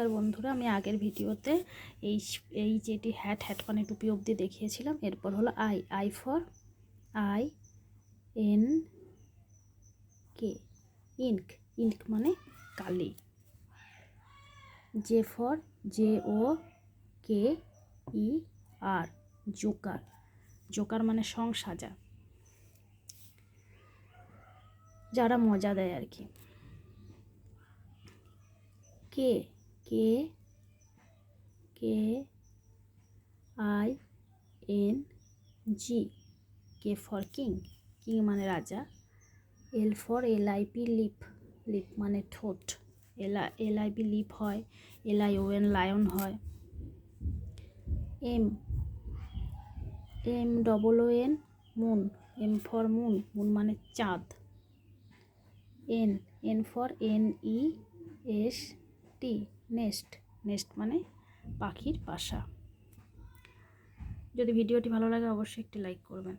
আর বন্ধুরা, আমি আগের ভিডিওতে এই যেটি হ্যাট মানে টুপি অবধি দেখিয়েছিলাম। এরপর হলো I for IN K, ink মানে কালি। জে ফর JOKER, জোকার মানে সং সাজা, যারা মজা দেয় আর কি। কে KING, কে ফর কিং মানে রাজা। L ফর LIP, লিপ মানে ঠোঁট। LIP লিপ হয়, LION লায়ন হয়। MOON, M ফর মুন মানে চাঁদ। N ফর NEST, নেস্ট মানে পাখির বাসা। যদি ভিডিওটি ভালো লাগে অবশ্যই একটি লাইক করবেন।